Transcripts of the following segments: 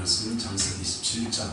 말씀은 창세기 17장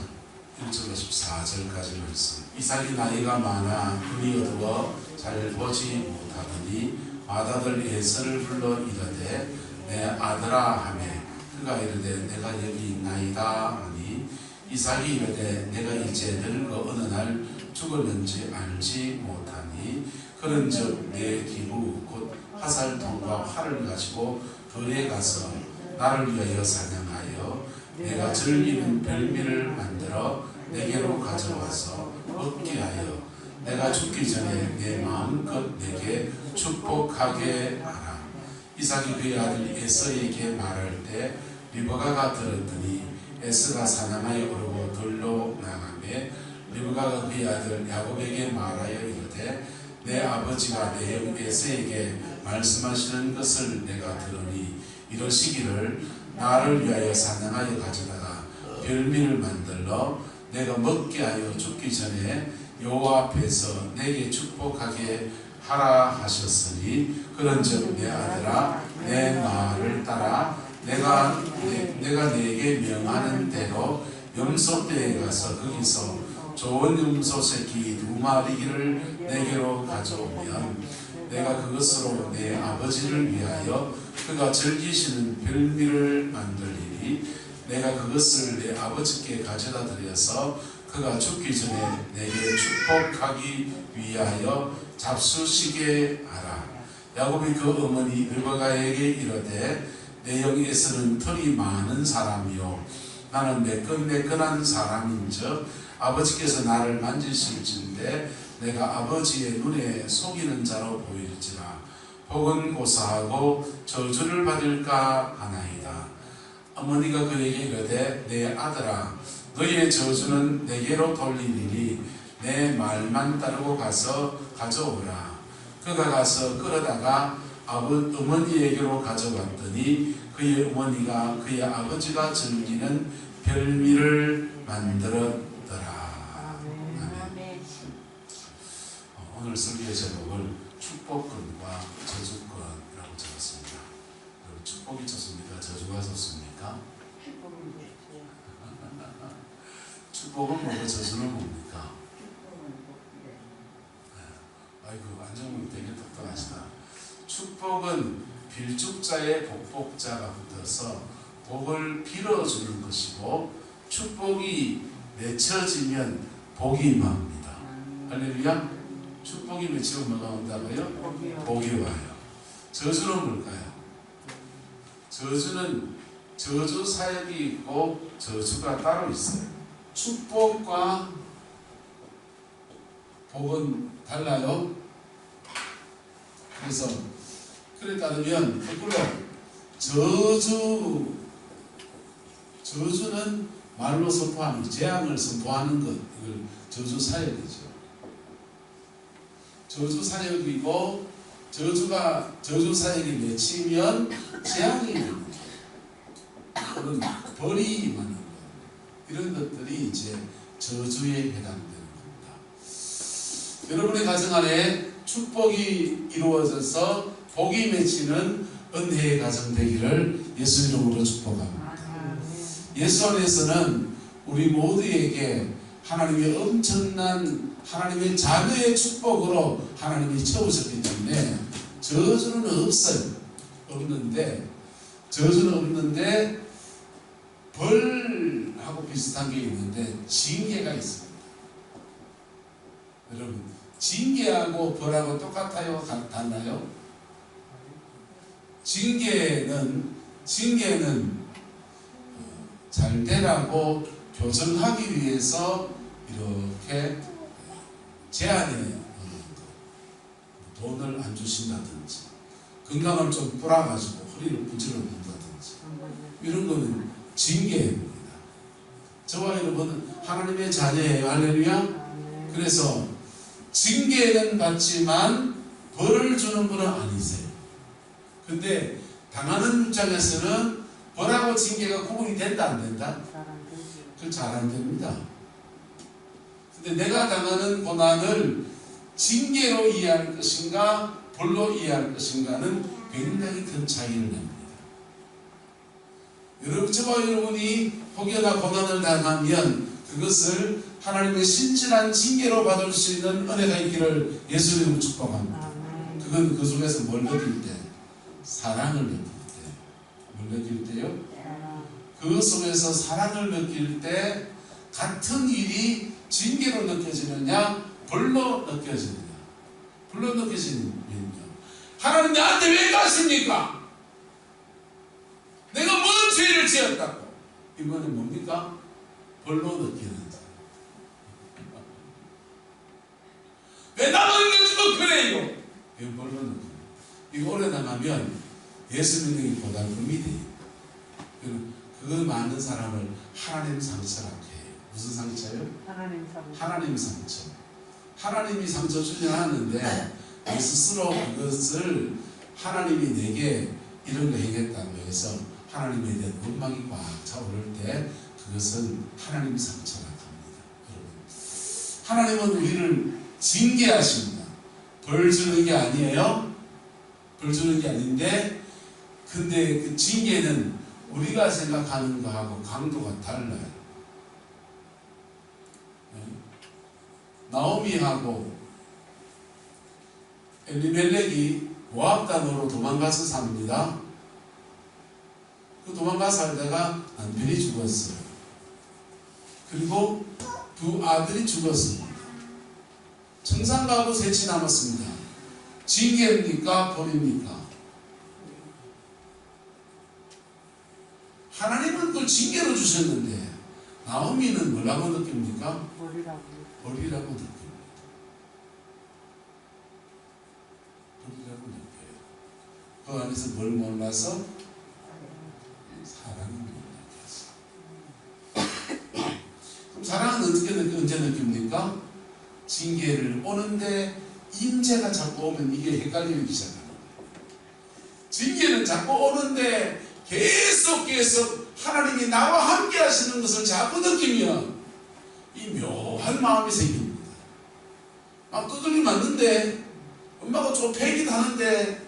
1절로 14절까지 말씀. 이삭이 나이가 많아 눈이 어두워 잘 보지 못하더니 맏아들 에서를 불러 이르되 내 아들아 하매 그가 이르되 내가 여기 있나이다 하니 이삭이 이르되 내가 이제 늙어 어느 날 죽을는지 알지 못하니 그런즉 내 기부 곧 화살통과 활을 가지고 들에 가서 나를 위하여 사냥하여 내가 즐기는 별미를 만들어 내게로 가져와서 먹게 하여 내가 죽기 전에 내 마음껏 내게 축복하게 하라. 이삭이 그의 아들 에서에게 말할 때 리브가가 들었더니 에서가 사냥하여 오르고 들로 나가매 리브가가 그의 아들 야곱에게 말하여 이르되 내 아버지가 내 형 에서에게 말씀하시는 것을 내가 들으니 이러시기를 나를 위하여 사냥하여 가져다가 별미를 만들어 내가 먹게 하여 죽기 전에 여호와 앞에서 내게 축복하게 하라 하셨으니 그런즉 내 아들아 내 말을 따라 내가 네게 명하는 대로 염소떼에 가서 거기서 좋은 염소 새끼 2마리를 내게로 가져오면 내가 그것으로 내 아버지를 위하여 그가 즐기시는 별미를 만들리니 내가 그것을 내 아버지께 가져다 드려서 그가 죽기 전에 내게 축복하기 위하여 잡수시게 하라. 야곱이 그 어머니 리브가에게 이르되 내 형 에서는 털이 많은 사람이요 나는 매끈매끈한 사람인즉 아버지께서 나를 만지실진데 내가 아버지의 눈에 속이는 자로 보일지라 혹은 고사하고 저주를 받을까 하나이다. 어머니가 그에게 이르되 내 아들아 너희의 저주는 내게로 돌리리니 내 말만 따르고 가서 가져오라. 그가 가서 끌어다가 어머니에게로 가져갔더니 그의 어머니가 그의 아버지가 즐기는 별미를 만들었더라. 아멘. 오늘 설교의 제목을 축복권과 저주권이라고 적었습니다. 축복이 좋습니까? 저주가 좋습니까? 축복은 뭐고 저주는 뭡니까? 아이고 안정훈 되게 똑똑하시다. 축복은 빌축자에 복복자가 붙어서 복을 빌어주는 것이고 축복이 맺혀지면 복이 임합니다. 할렐루야. 축복이 맺히면 뭐가 온다고요? 복이 와요. 저주는 뭘까요? 저주는 저주 사역이 있고 저주가 따로 있어요. 축복과 복은 달라요. 그래서 그래 따르면 거꾸로 저주는 말로 선포하는 재앙을 선포하는 것, 이걸 저주 사역이죠. 저주 사역이고 저주 사역이 맺히면 재앙이 납니다. 혹은 벌이 임하는 것, 이런 것들이 이제 저주에 해당되는 겁니다. 여러분의 가정 안에 축복이 이루어져서 복이 맺히는 은혜의 가정 되기를 예수 이름으로 축복합니다. 예수 안에서는 우리 모두에게 하나님의 엄청난 하나님의 자녀의 축복으로 하나님이 채우셨기 때문에 저주는 없어요. 저주는 없는데 벌하고 비슷한 게 있는데 징계가 있습니다. 여러분 징계하고 벌하고 똑같아요? 같나요? 징계는 잘 되라고 교정하기 위해서 이렇게 제한해 돈을 안 주신다든지 건강을 좀 뿌라가지고 허리를 부지러 본다든지 이런 거는 징계입니다. 저와 여러분은 하나님의 자녀예요. 할렐루야. 그래서 징계는 받지만 벌을 주는 분은 아니세요. 근데 당하는 입장에서는 벌하고 징계가 구분이 된다 안 된다? 그 잘 안 됩니다. 근데 내가 당하는 고난을 징계로 이해할 것인가 벌로 이해할 것인가는 굉장히 큰 차이를 냅니다. 저와 여러분이 혹여나 고난을 당하면 그것을 하나님의 신실한 징계로 받을 수 있는 은혜가 있기를 예수님으로 축복합니다. 그건 그 속에서 뭘 느낄 때? 사랑을 느낄 때. 뭘 느낄 때요? 그 속에서 사랑을 느낄 때 같은 일이 징계로 느껴지느냐 벌로 느껴지느냐. 벌로 느껴지면요, 하나님 나한테 왜 가십니까? 내가 무슨 죄를 지었다고? 이거는 뭡니까? 벌로 느끼는 자. 왜 나만 가지고 그래요? 이거 벌로 느끼는. 이거 오래 나가면 예수 믿는 게 고달픔이 돼요. 그 많은 사람을 하나님 상처라고 해요. 무슨 상처요? 하나님 상처. 하나님이 상처 주려 하는데 내 스스로 그것을 하나님이 내게 이런 거 행했다고 해서 하나님에 대한 원망이 꽉 차오를 때 그것은 하나님 상처라고 합니다. 여러분, 하나님은 우리를 징계하십니다. 벌 주는 게 아니에요. 벌 주는 게 아닌데, 근데 그 징계는 우리가 생각하는 거하고 강도가 달라요. 나오미하고 엘리멜렉이 모압 땅으로 도망가서 삽니다. 그 도망가서 살다가 남편이 죽었어요. 그리고 두 아들이 죽었습니다. 청산가하고 셋이 남았습니다. 징계입니까? 벌입니까? 하나님은 그걸 징계로 주셨는데 나오미는 뭐라고 느낍니까? 벌이라고 느낍니다. 벌이라고 느껴요. 그 안에서 뭘 몰라서? 사랑을 못 느꼈어요. 그럼 사랑은 언제 느낍니까? 징계를 오는데 임재가 자꾸 오면 이게 헷갈리기 시작합니다. 징계는 자꾸 오는데 계속 하나님이 나와 함께 하시는 것을 자꾸 느끼면 이 묘한 마음이 생깁니다. 막 두들이 맞는데 엄마가 좀 패기도 하는데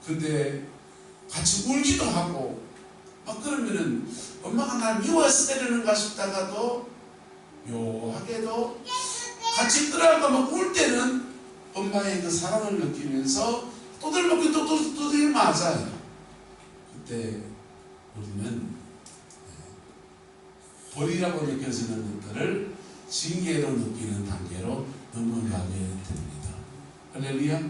근데 같이 울기도 하고 막 그러면은 엄마가 날 미워해서 때리는가 싶다가도 묘하게도 같이 끌어안고 막 울 때는 엄마의 그 사랑을 느끼면서 두들먹기 두들이 맞아요. 그때 우리는 벌이라고 느껴지는 것들을 징계로 느끼는 단계로 넘어가게 됩니다. 할렐루야.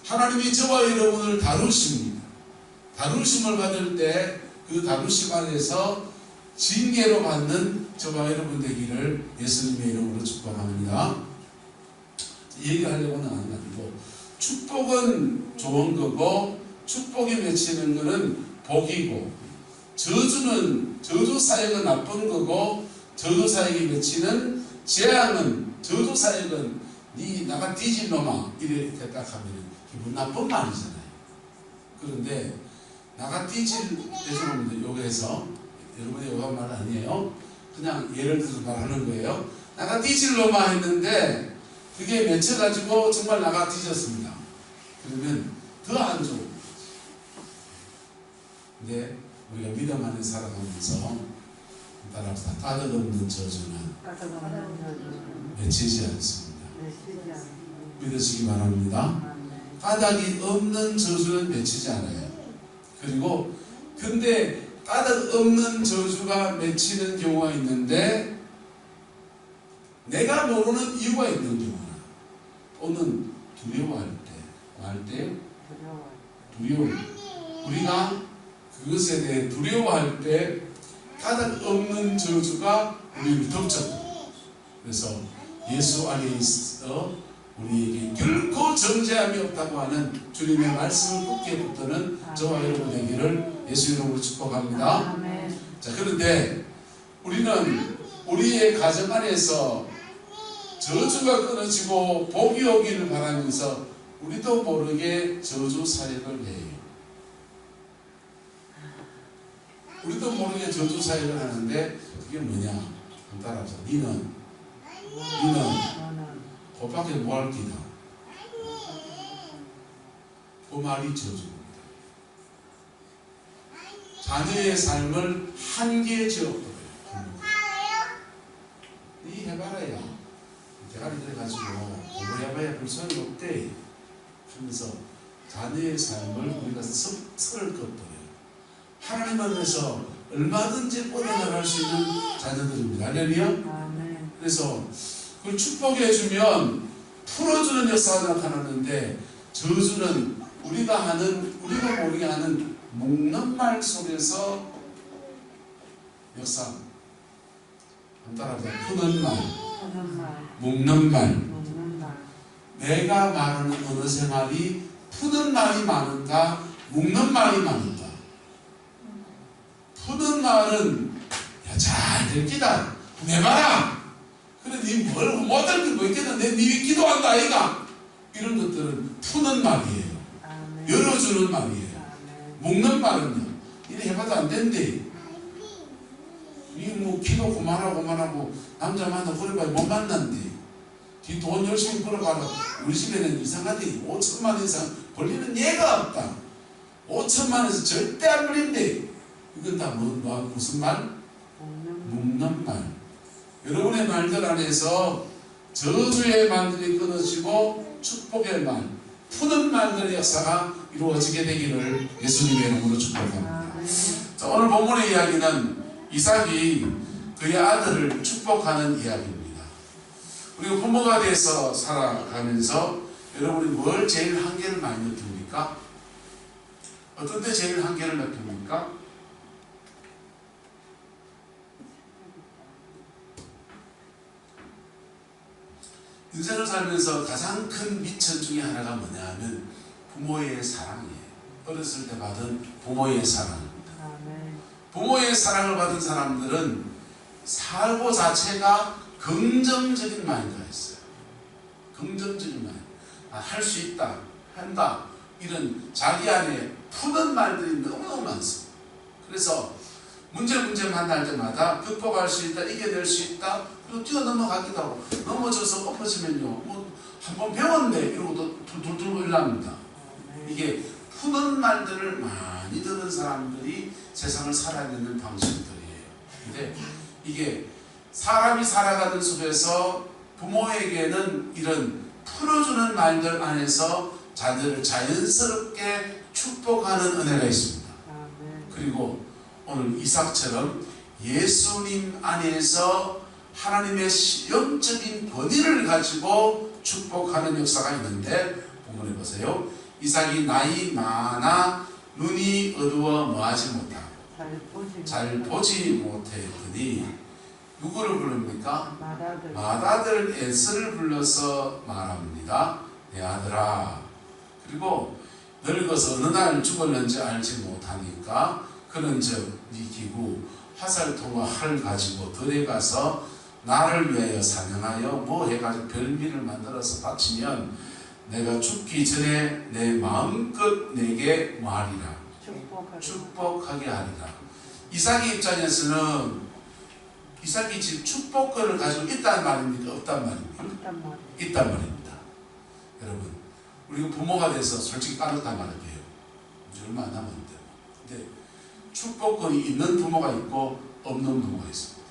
하나님이 저와 여러분을 다루십니다. 다루심을 받을 때 그 다루심 안에서 징계로 받는 저와 여러분 되기를 예수님의 이름으로 축복합니다. 얘기하려고는 안 가지고 축복은 좋은 거고 축복이 맺히는 것은 복이고 저주는 저주 사역은 나쁜 거고 저주 사역이 맺히는 재앙은 저주 사역은 니 나가 뒤질 놈아 이렇게 딱 하면 기분 나쁜 말이잖아요. 그런데 나가 뒤질 죄송합니다. 여기에서 여러분이 요한 말 아니에요. 그냥 예를 들어서 말하는 거예요. 나가 뒤질 놈아 했는데 그게 맺혀가지고 정말 나가 뒤졌습니다. 그러면 더 안 좋은 거죠. 근데 우리가 믿음 안에 살아가면서 따라서 까닭없는 저주는 맺히지 않습니다. 믿으시기 바랍니다. 까닭이 없는 저주는 맺히지 않아요. 그리고 근데 까닭 없는 저주가 맺히는 경우가 있는데 내가 모르는 이유가 있는 경우나 또는 두려워할 때, 뭐 할 때? 두려워. 우리가 그것에 대해 두려워할 때 까닭 없는 저주가 우리를 덮쳐요. 그래서 예수 안에 있어 우리에게 결코 정죄함이 없다고 하는 주님의 말씀을 굳게 붙드는 저와 여러분 되기를 예수 이름으로 축복합니다. 자, 그런데 우리는 우리의 가정 안에서 저주가 끊어지고 복이 오기를 바라면서 우리도 모르게 저주 사역을 해요. 우리도 모르게 저주 사역을 하는데 그게 뭐냐? 따라서 니는 그 밖에 뭐 할 기다. 그 말이 저주입니다. 자녀의 삶을 한계에 지어버려요. 이 해봐라야. 대가리 들어가지고 공부해봐야 별 소용이 없대 하면서 자녀의 삶을 우리가 설을 긋버려요. 하나님 앞에서 얼마든지 뻗어나갈 수 있는 자녀들입니다. 할렐루야. 그래서 그걸 축복해주면 풀어주는 역사가 나타나는데, 저주는 우리가 모르게 하는 먹는 말 속에서 역사. 따라서 푸는 말, 먹는 말. 내가 말하는 어느 생활이 푸는 말이 많은가, 먹는 말이 많은가. 푸는 말은 야, 잘 될 기다. 내봐라. 그래, 니 뭘 못할 게 뭐 있겠는데, 니 기도한다 아이가. 이런 것들은 푸는 말이에요. 열어주는 말이에요. 먹는 말은요, 이래 해봐도 안 된대. 이 뭐 기도 그만하고 남자 만나 그래봐야 못 만난대. 이 돈 열심히 벌어가라. 우리 집에는 이상하대. 5천만 원 이상 벌리는 예가 없다. 5천만 원에서 절대 안 벌린대. 이건 다 무슨 말? 먹는 말. 여러분의 말들 안에서 저주의 말들이 끊어지고 축복의 말, 푸는 말들의 역사가 이루어지게 되기를 예수님의 이름으로 축복합니다. 자, 오늘 본문의 이야기는 이삭이 그의 아들을 축복하는 이야기입니다. 우리가 부모가 돼서 살아가면서 여러분이 뭘 제일 한계를 많이 느낍니까? 어떤 때 제일 한계를 느낍니까? 인생을 살면서 가장 큰 미천 중에 하나가 뭐냐 하면 부모의 사랑이에요. 어렸을 때 받은 부모의 사랑입니다. 부모의 사랑을 받은 사람들은 사고 자체가 긍정적인 마인드가 있어요. 긍정적인 마인드. 할 수 있다, 한다, 이런 자기 안에 푸는 말들이 너무너무 많습니다. 그래서 문제 만날 때마다 극복할 수 있다, 이겨낼 수 있다, 그리고 뛰어넘어가기도 하고, 넘어져서 엎어지면요, 뭐 한번 배웠네 이러고도 둘둘 일납니다. 이게 푸는 말들을 많이 듣는 사람들이 세상을 살아야 되는 방식들이에요. 근데 이게 사람이 살아가는 속에서 부모에게는 이런 풀어주는 말들 안에서 자녀를 자연스럽게 축복하는 은혜가 있습니다. 그리고 오늘 이삭처럼 예수님 안에서 하나님의 영적인 권위를 가지고 축복하는 역사가 있는데, 본문에 보세요. 이삭이 나이 많아 눈이 어두워 뭐하지 못하고 잘 보지 못했더니 누구를 부릅니까? 맏아들 에스를 불러서 말합니다. 내 아들아. 그리고 늙어서 어느 날 죽었는지 알지 못하니까 그는 네 기구 화살통과 활 가지고 들에 가서 나를 위하여 사냥하여 뭐 해가지고 별미를 만들어서 바치면 내가 죽기 전에 내 마음껏 내게 말이라. 축복하게 하리라. 이삭의 입장에서는 이삭이 지금 축복권을 가지고 있단 말입니까? 없단 말입니까? 있단 말입니다. 여러분, 우리가 부모가 돼서 솔직히 까놓다 말할게요. 이제 얼마 안 남았는데. 근데 축복권이 있는 부모가 있고 없는 부모가 있습니다.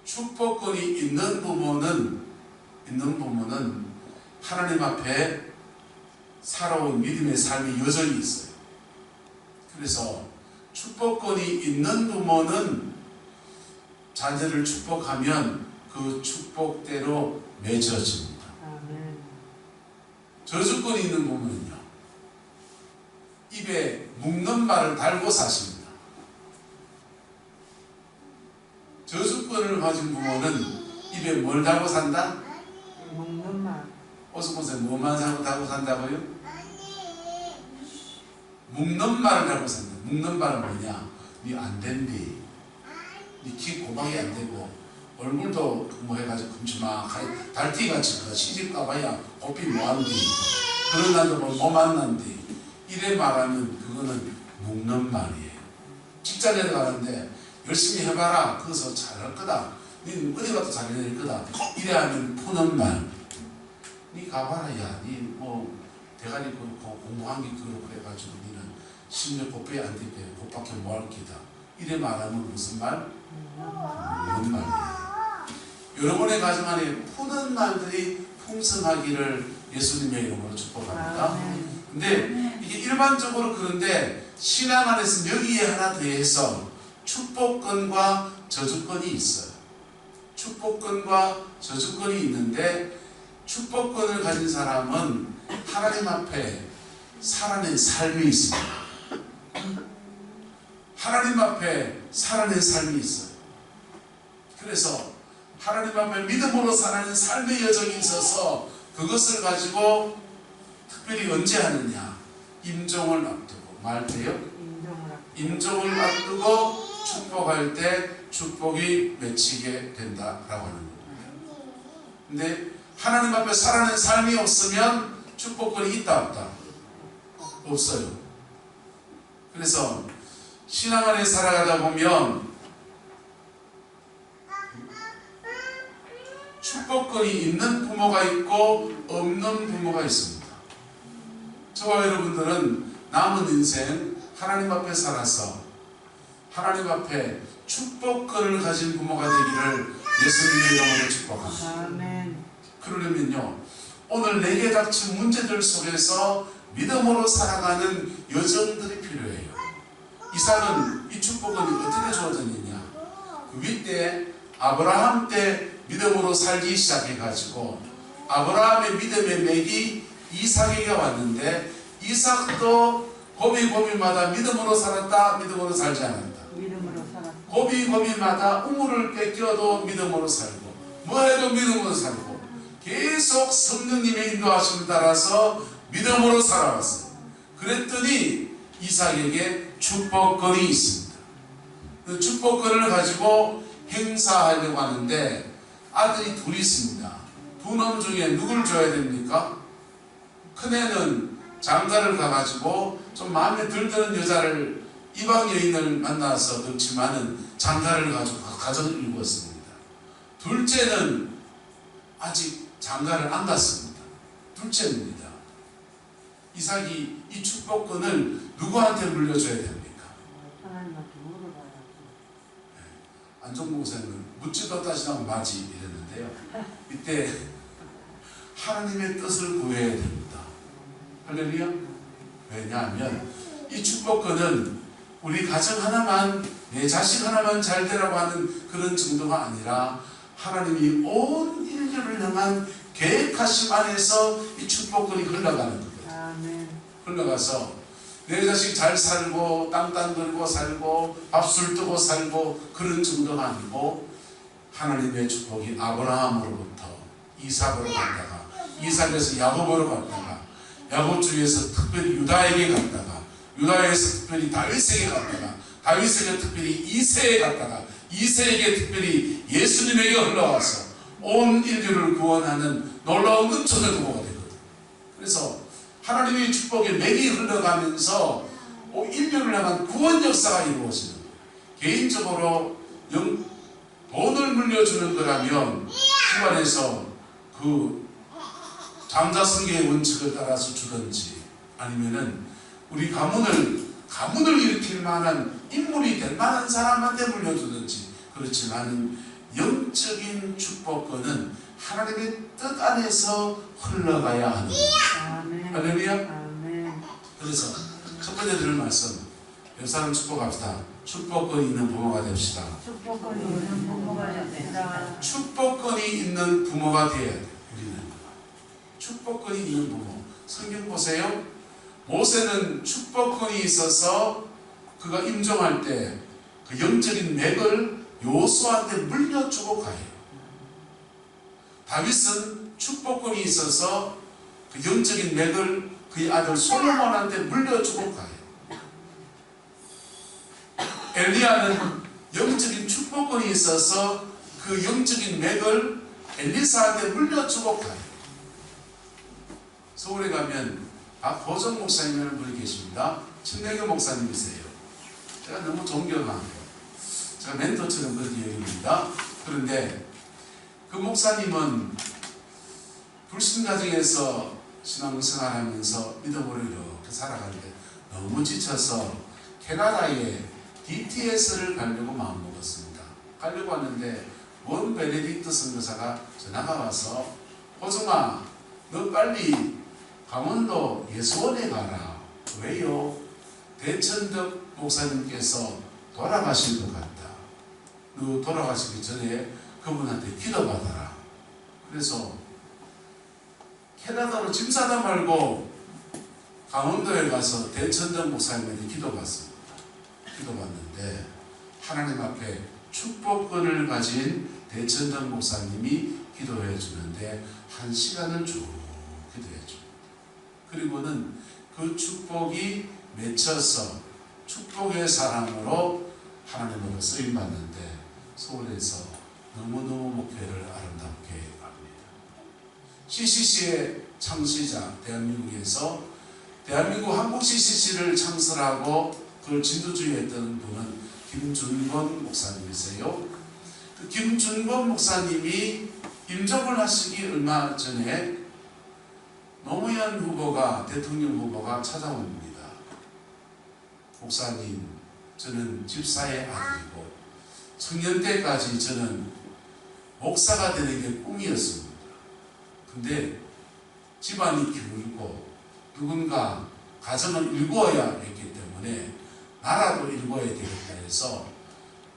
축복권이 있는 부모는 하나님 앞에 살아온 믿음의 삶이 여전히 있어요. 그래서 축복권이 있는 부모는 자녀를 축복하면 그 축복대로 맺어집니다. 저주권이 있는 부모는요, 입에 묵는 말을 달고 사십니다. 저주권을 가진 부모는 입에 뭘 달고 산다? 묵는 말. 어서 보세요. 뭐만 달고 산다고요? 묵는 말을 달고 산다. 묵는 말은 뭐냐? 니 안 된디. 니 키 고방이 안 되고 얼굴도 뭐 해가지고 큼지막하게 달티같이 시집 가봐야 고삐 뭐한디. 그런 날도 뭐 만난디. 이래 말하면 그거는 묵는 말이에요. 직장에 가는데 열심히 해봐라. 거기서 잘할 거다. 니 어디 가도 잘해낼 거다. 이래 하면 푸는 말. 니 가봐라. 야, 니 뭐 대가리 공부한 게 그렇고 해가지고 니는 심지어 곱빼 안티페 곱밖에 뭐할 기다. 이래 말하면 무슨 말? 묻는 말이에요. 여러분의 가정 안에 푸는 말들이 풍성하기를 예수님의 이름으로 축복합니다. 근데 이게 일반적으로 그런데 신앙 안에서 여기에 하나 더해서 축복권과 저주권이 있어요. 축복권과 저주권이 있는데 축복권을 가진 사람은 하나님 앞에 살아낸 삶이 있습니다. 하나님 앞에 살아낸 삶이 있어요. 그래서 하나님 앞에 믿음으로 살아낸 삶의 여정이 있어서 그것을 가지고 특별히 언제 하느냐? 임종을 앞두고 말 돼요? 임종을 앞두고 축복할 때 축복이 맺히게 된다라고 하는 겁니다. 근데 하나님 앞에 살아낸 삶이 없으면 축복권이 있다 없다? 없어요. 그래서 신앙 안에 살아가다 보면 축복권이 있는 부모가 있고 없는 부모가 있습니다. 저와 여러분들은 남은 인생 하나님 앞에 살아서 하나님 앞에 축복권을 가진 부모가 되기를 예수님의 이름으로 축복합니다. 아멘. 그러려면요, 오늘 내게 닥친 문제들 속에서 믿음으로 살아가는 여정들이 필요해요. 이삭은 이 축복권이 어떻게 주어졌느냐? 그 윗때 아브라함 때 믿음으로 살기 시작해가지고 아브라함의 믿음의 맥이 이삭에게 왔는데 이삭도 고비고비마다 믿음으로 살았다, 믿음으로 살지 않았다. 믿음으로 살았다. 고비고비마다 우물을 뺏겨도 믿음으로 살고 뭐해도 믿음으로 살고 계속 성령님의 인도하심을 따라서 믿음으로 살아왔어요. 그랬더니 이삭에게 축복권이 있습니다. 그 축복권을 가지고 행사하려고 하는데 아들이 둘이 있습니다. 두 놈 중에 누굴 줘야 됩니까? 큰애는 장가를 가가지고 좀 마음에 들드는 여자를 이방 여인을 만나서 그렇지만은 장가를 가지고 가정을 이루었습니다. 둘째는 아직 장가를 안 갔습니다. 둘째입니다. 이삭이 이 축복권을 누구한테 물려줘야 됩니까? 하나님한테 물어봐야지. 안종 목사님은 묻지도 따지도 마지 이랬는데요. 이때 하나님의 뜻을 구해야 됩니다. 할렐루야. 왜냐하면 이 축복권은 우리 가정 하나만, 내 자식 하나만 잘 되라고 하는 그런 정도가 아니라 하나님이 온 인류를 향한 계획하심 안에서 이 축복권이 흘러가는 거예요. 아멘. 흘러가서 내 자식 잘 살고 땅땅 들고 살고 밥술 뜨고 살고 그런 정도가 아니고 하나님의 축복이 아브라함으로부터 이삭으로 갔다가 이삭에서 야곱으로 갔다가 야곱 중에서 특별히 유다에게 갔다가 유다에서 특별히 다윗에게 갔다가 다윗에게 특별히 이새에 갔다가 이새에게 특별히 예수님에게 흘러와서 온 인류를 구원하는 놀라운 은총의 도구가 되거든요. 그래서 하나님의 축복의 맥이 흘러가면서 인류를 향한 구원 역사가 이루어지는 거예요. 개인적으로 돈을 물려주는 거라면 집안에서 그 장자성계의 원칙을 따라서 주든지 아니면은 우리 가문을 일으킬 만한 인물이 될 만한 사람한테 물려주든지 그렇지만 영적인 축복권은 하나님의 뜻 안에서 흘러가야 하는 거예요. 할렐루야. 아멘. 그래서 첫 번째 들을 말씀 여사람 축복합시다. 축복권이 있는 부모가 됩시다. 축복권이 있는 부모가 됩시다. 축복권이 있는 부모가 되어야 돼요. 우리는 축복권이 있는 부모. 성경 보세요. 모세는 축복권이 있어서 그가 임종할 때 그 영적인 맥을 여호수아한테 물려주고 가요. 다윗은 축복권이 있어서 그 영적인 맥을 그의 아들 솔로몬한테 물려주고 가요. 엘리야는 영적인 축복권이 있어서 그 영적인 맥을 엘리사한테 물려주고 가요. 서울에 가면 박호정 목사님이라는 분이 계십니다. 친내교 목사님이세요. 제가 너무 존경하고 제가 멘토처럼 그렇게 여깁니다. 그런데 그 목사님은 불신 가정에서 신앙생활하면서 믿음으로 이렇게 살아가는데 너무 지쳐서 캐나다에 DTS를 가려고 마음먹었습니다. 가려고 하는데 원 베네딕트 선교사가 전화가 와서 호중아 너 빨리 강원도 예수원에 가라. 왜요? 대천덕 목사님께서 돌아가신 것 같다. 너 돌아가시기 전에 그분한테 기도받아라. 그래서 캐나다로 짐 싸다 말고 강원도에 가서 대천덕 목사님한테 기도받습니다. 기도받는데 하나님 앞에 축복권을 가진 대천덕 목사님이 기도해 주는데 1시간을 쭉 기도해 줍니다. 그리고는 그 축복이 맺혀서 축복의 사람으로 하나님으로 쓰임받는데 서울에서 너무너무 목회를 아름답게 합니다. CCC의 창시자, 대한민국에서 대한민국 한국 CCC를 창설하고 그걸 진두주의했던 분은 김준건 목사님이세요. 그 김준건 목사님이 임종을 하시기 얼마 전에 노무현 후보가 대통령 후보가 찾아옵니다. 목사님, 저는 집사의 아들이고 청년 때까지 저는 목사가 되는 게 꿈이었습니다. 근데 집안이 기울고 누군가 가정을 일구어야 했기 때문에 나라도 일구어야 되겠다 해서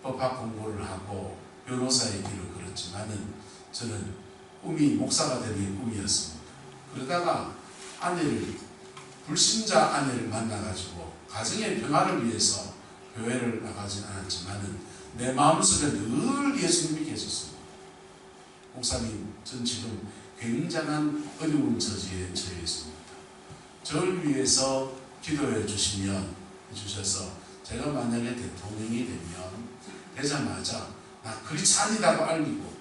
법학 공부를 하고 변호사의 길을 걸었지만은 저는 꿈이 목사가 되는 게 꿈이었습니다. 그러다가 불신자 아내를 만나가지고 가정의 평화를 위해서 교회를 나가진 않았지만은 내 마음속에 늘 예수님이 계셨습니다. 목사님, 전 지금 굉장한 어려운 처지에 처해 있습니다. 저를 위해서 기도해 주셔서 제가 만약에 대통령이 되자마자 나 크리스찬이라고 알리고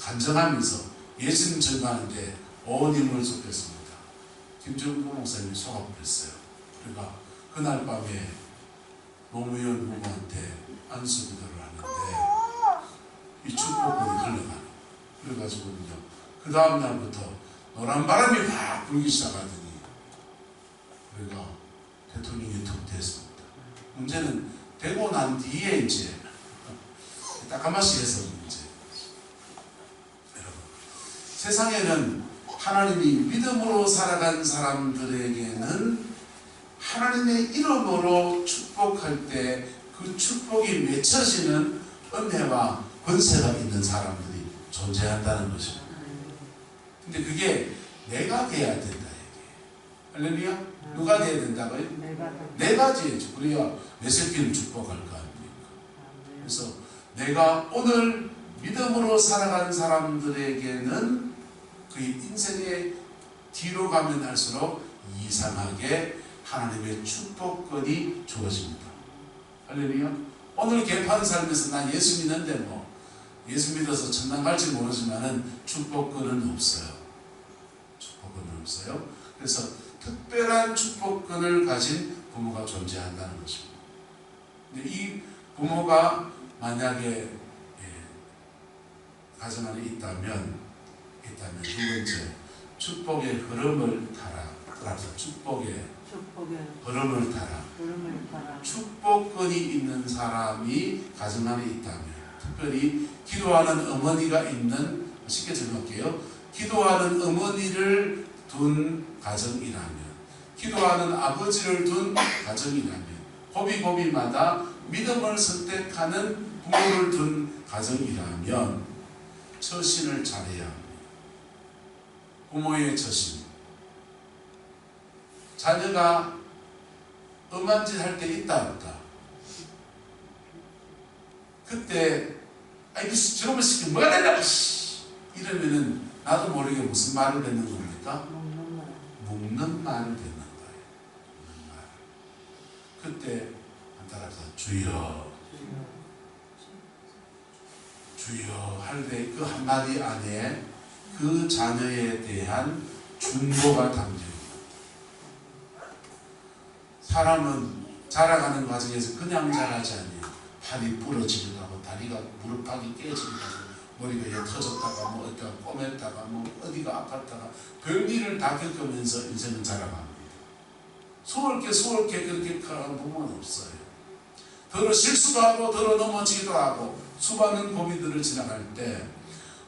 간증하면서 예수님 전하는데 온 힘을 쏟겠습니다. 김정구 목사님이 속아버렸어요. 그러니까 그날 밤에 노무현 후보한테 안수기도를 하는데 이 축복권이 흘러가는. 그래가지고는요, 그 다음 날부터 노란 바람이 확 불기 시작하더니 우리가 대통령이 툭 됐습니다. 문제는 되고 난 뒤에 이제 따까마시 해서 문제. 여러분, 세상에는 하나님이 믿음으로 살아간 사람들에게는 하나님의 이름으로 축복할 때 그 축복이 맺혀지는 은혜와 권세가 있는 사람들이 존재한다는 것입니다. 근데 그게 내가 돼야 된다. 할렐루야? 누가 돼야 된다고요? 내가 돼야지. 그래야 내 새끼를 축복할 거 아닙니까? 그래서 내가 오늘 믿음으로 살아간 사람들에게는 그 인생의 뒤로 가면 할수록 이상하게 하나님의 축복권이 주어집니다. 할렐루야. 오늘 개판 살면서 난 예수 믿는데 뭐 예수 믿어서 천당 갈지 모르지만은 축복권은 없어요. 축복권은 없어요. 그래서 특별한 축복권을 가진 부모가 존재한다는 것입니다. 근데 이 부모가 만약에 가정 안에 있다면 두 번째, 축복의 흐름을 타라. 따라서 축복의 흐름을 타라. 축복권이 있는 사람이 가정 안에 있다면, 특별히 기도하는 어머니가 있는, 쉽게 적을게요. 기도하는 어머니를 둔 가정이라면, 기도하는 아버지를 둔 가정이라면, 고비고비마다 믿음을 선택하는 부모를 둔 가정이라면 처신을 잘해야 합니다. 부모의 처신. 자녀가 엄한 짓 할 때 있다 없다. 그때 아이고 저놈의 새끼 뭐가 되냐 이러면은 나도 모르게 무슨 말을 듣는 겁니까? 묵는 말을 듣는 거예요. 묵는 말. 그때 따라서 주여 할 때 그 한마디 안에 그 자녀에 대한 중보가 담겨있습니다. 사람은 자라가는 과정에서 그냥 자라지 않아요. 팔이 부러지기도 하고 다리가 무릎팍이 깨지기도 하고 머리가 터졌다가 뭐 어디가 꼬맸다가 뭐 어디가 아팠다가 별일을 다 겪으면서 인생은 자라갑니다. 수월케 그렇게 가는 부분은 없어요. 더러 실수도 하고 더러 넘어지기도 하고 수많은 고민들을 지나갈 때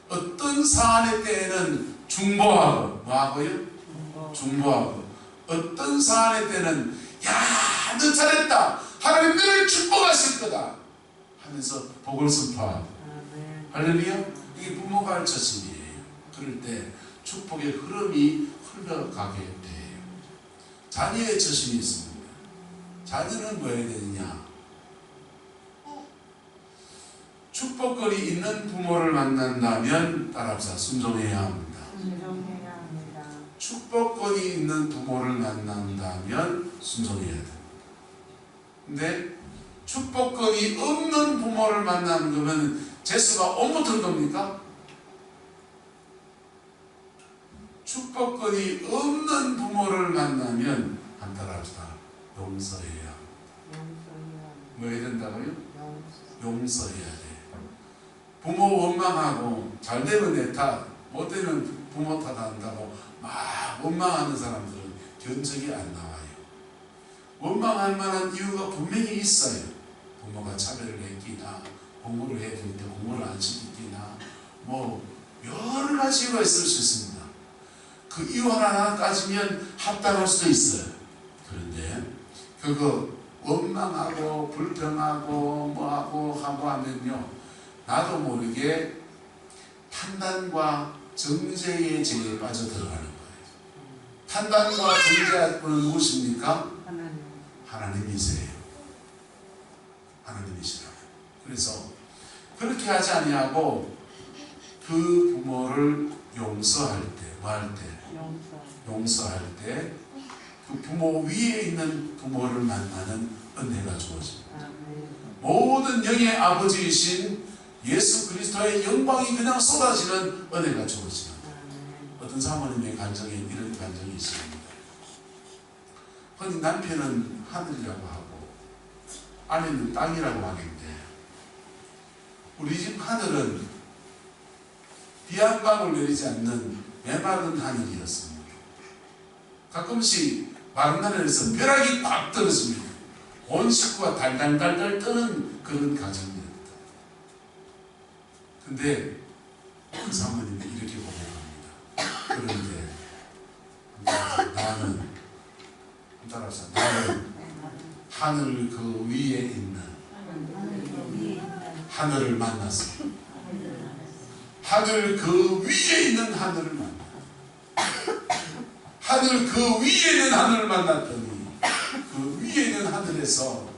어떤 사안의 때에는 중보하고 뭐하고요? 중보하고 어떤 사안의 때는 야, 너 잘했다. 하나님 너를 축복하실 거다 하면서 복을 선포하고 할렐루야. 이게 부모가 할 처신이에요. 그럴 때 축복의 흐름이 흘러가게 돼요. 자녀의 처신이 있습니다. 자녀는 뭐 해야 되느냐? 축복거리 있는 부모를 만난다면 따라합시다. 순종해야 합니다. 순종해야 합니다. 축복권이 있는 부모를 만난다면 순종해야 돼요. 근데 축복권이 없는 부모를 만나는 거면 재수가 옴붙은 겁니까? 축복권이 없는 부모를 만나면 한 따라합시다. 용서해야 합니다. 뭐 해야 된다고요? 용서해야 돼요. 부모 원망하고 잘 되면 내 탓, 못 되면 부모 탓한다고 막 원망하는 사람들은 견적이 안 나와요. 원망할 만한 이유가 분명히 있어요. 부모가 차별을 했기나 공부를 해야 될 때 공부를 안 시키기나 뭐 여러 가지 이유가 있을 수 있습니다. 그 이유 하나 따지면 합당할 수도 있어요. 그런데 그거 원망하고 불평하고 뭐하고 하면요, 나도 모르게 판단과 정죄의 죄에 빠져들어가는 거예요. 판단과 정죄는 무엇입니까? 하나님이세요. 하나님이시라고. 그래서 그렇게 하지 아니하고 그 부모를 용서할 때, 뭐 할 때? 용서할 때 그 부모 위에 있는 부모를 만나는 은혜가 주어집니다. 모든 영의 아버지이신 예수 그리스도의 영광이 그냥 쏟아지는 은혜가 주어집니다. 어떤 사모님의 간증에 이런 간증이 있습니다. 흔히 남편은 하늘이라고 하고 아내는 땅이라고 하는데 우리 집 하늘은 비 한 방울 내리지 않는 메마른 하늘이었습니다. 가끔씩 마른 하늘에서 벼락이 꽉 떨어집니다. 온 식구가 달달달달 떠는 그런 가정이었다. 근데 그 사모님이 이렇게 고백합니다. 그런데 나는 따라서 나는 하늘 그 위에 있는 하늘을 만났습니다. 하늘 그 위에 있는 하늘을 만났습니다. 하늘 그 위에 있는 하늘을 만났더니 그 위에 있는 하늘에서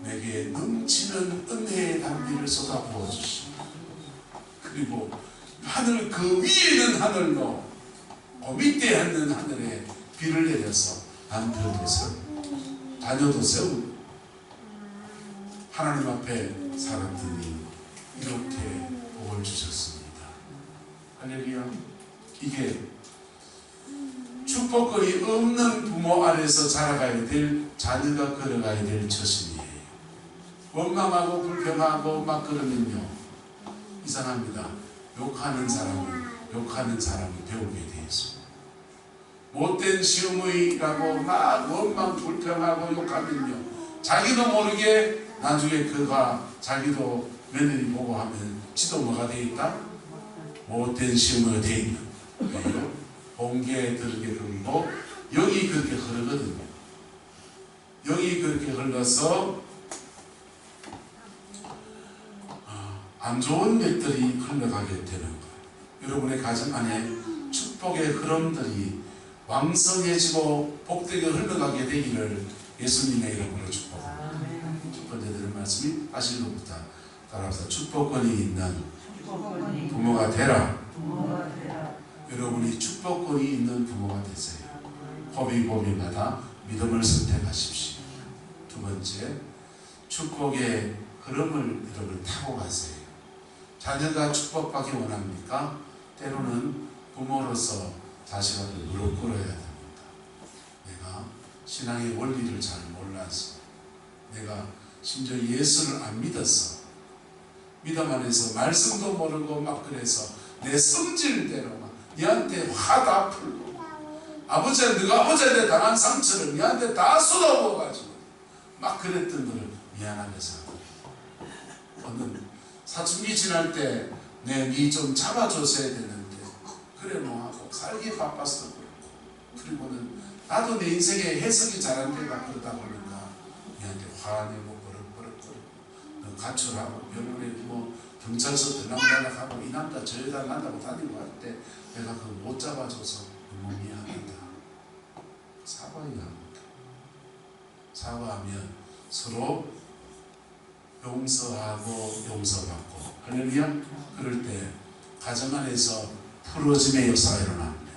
내게 넘치는 은혜의 단비를 쏟아부어 주시고 그리고 하늘 그 위에 있는 하늘로 그 밑에 있는 하늘에 비를 내려서 남편도 세우고 자녀도 세우고 하나님 앞에 사람들이 이렇게 복을 주셨습니다. 할렐루야. 이게 축복거리 없는 부모 아래서 자라가야 될 자녀가 걸어가야 될 처신이에요. 원망하고 불평하고 막 그러면요 이상합니다. 욕하는 사람이 배우게 되어 있습니다. 못된 시어머니라고 막 원망 불평하고 욕하면요 자기도 모르게 나중에 그가 자기도 며느리 보고 하면 지도 뭐가 되어 있다? 못된 시어머니가 되어 있는 거예요. 본계에 그렇게 흐르고 여기 그렇게 흐르거든요. 여기 그렇게 흘러서 안 좋은 것들이 흘러가게 되는 거예요. 여러분의 가정 안에 축복의 흐름들이 왕성해지고 복되게 흘러가게 되기를 예수님의 이름으로 축복합니다. 첫 번째 드린 말씀이 다시 읽어부터 따라합시다. 축복권이 있는 부모가 되라. 여러분이 축복권이 있는 부모가 되세요. 호비호비마다 믿음을 선택하십시오. 두 번째, 축복의 흐름을 여러분 타고 가세요. 자녀가 축복받기 원합니까? 때로는 부모로서 자식을 무릎 꿇어야 됩니다. 내가 신앙의 원리를 잘 몰라서, 내가 심지어 예수를 안 믿어서, 믿음 안에서 말씀도 모르고 막 그래서 내 성질대로 막 너한테 화다 풀고 아버지가 너가 아버지한테 당한 상처를 니한테 다 쏟아부어가지고 막 그랬던 거를 미안하게 생각해. 어느 사춘기 지날 때 니 좀 잡아줬어야 되는데 그래 놓하고 살기 바빴어. 그리고는 나도 내 인생에 해석이 잘안 돼가 그러다 보니까 니한테 화내고 버럭버럭거리고 너 가출하고 병원에 뭐 경찰서 들락날락하고 이 남자 저 여자 만나고 다니고 할 때 내가 그거 못 잡아줘서 너무 미안하다. 사과해야 합니다. 사과하면 서로 용서하고 용서받고 할렐루야. 그럴 때 가정 안에서 풀어짐의 역사가 일어납니다.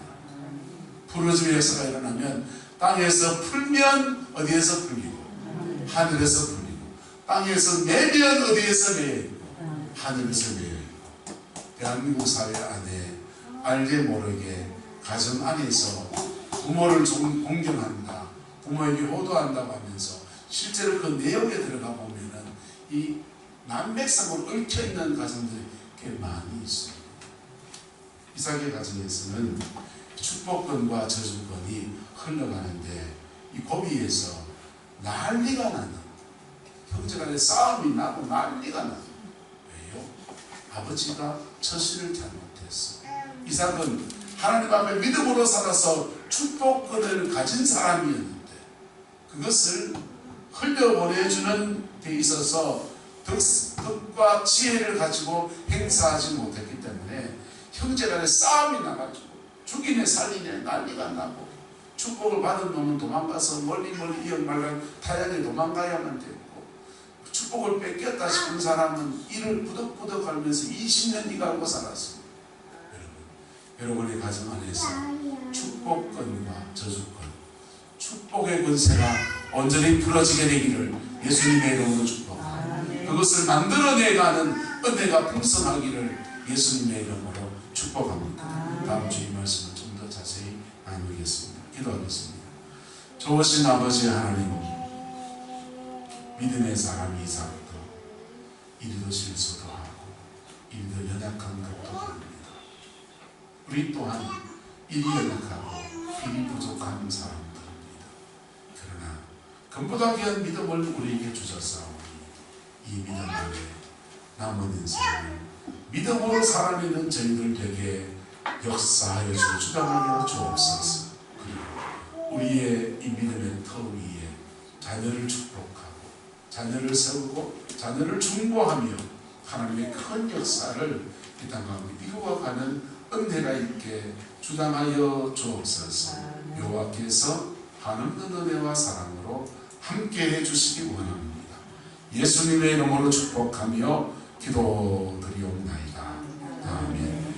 풀어짐의 역사가 일어나면 땅에서 풀면 어디에서 풀리고 하늘에서 풀리고 땅에서 매면 어디에서 매이고 하늘에서 매이고 대한민국 사회 안에 알게 모르게 가정 안에서 부모를 좀 공경한다, 부모에게 호도한다고 하면서 실제로 그 내용에 들어가 보면은 이 난맥상으로 얽혀있는 가정들이 꽤 많이 있습니다. 이삭의 가정에서는 축복권과 저주권이 흘러가는데 이 고비에서 난리가 나는, 형제간의 싸움이 나고 난리가 나는. 왜요? 아버지가 처신을 잘못했어. 이삭은 하나님 앞에 믿음으로 살아서 축복권을 가진 사람이었는데 그것을 흘려보내주는 데 있어서 덕과 지혜를 가지고 행사하지 못했기 때문에 형제간의 싸움이 나가지고 죽이네 살리네 난리가 나고, 축복을 받은 놈은 도망가서 멀리 이역말랑 타향에 도망가야만 되고, 축복을 뺏겼다 싶은 사람은 이를 부덕부덕 하면서 20년 이가고 살았습니다. 여러분의 가정 안에서 축복권과 저주권, 축복의 권세가 온전히 풀어지게 되기를 예수님의 이름으로 축복합니다. 그것을 만들어내가는 은혜가 풍성하기를 예수님의 이름으로 축복합니다. 다음 주 이 말씀을 좀 더 자세히 나누겠습니다. 기도하겠습니다. 좋으신 아버지 하나님, 믿음의 사람 이삭도 이리도 실수도 하고 이리도 연약한 것도 합니다. 우리 또한 일이 연약하고 일이 부족한 사람들입니다. 그러나 금보다 귀한 믿음을 우리에게 주셨사오니 이 믿음 안에 남은 인생을 믿음으로 살아내는 저희들에게 역사하여 주고 주장하여 주옵소서. 그리고 우리의 이 믿음의 터 위에 자녀를 축복하고 자녀를 세우고 자녀를 중보하며 하나님의 큰 역사를 이 땅 가운데 이루어가는 은혜가 있게 주장하여 주옵소서. 여호와께서 한없는 은혜와 사랑으로 함께해 주시기 원합니다. 예수님의 이름으로 축복하며 기도드리옵나이다.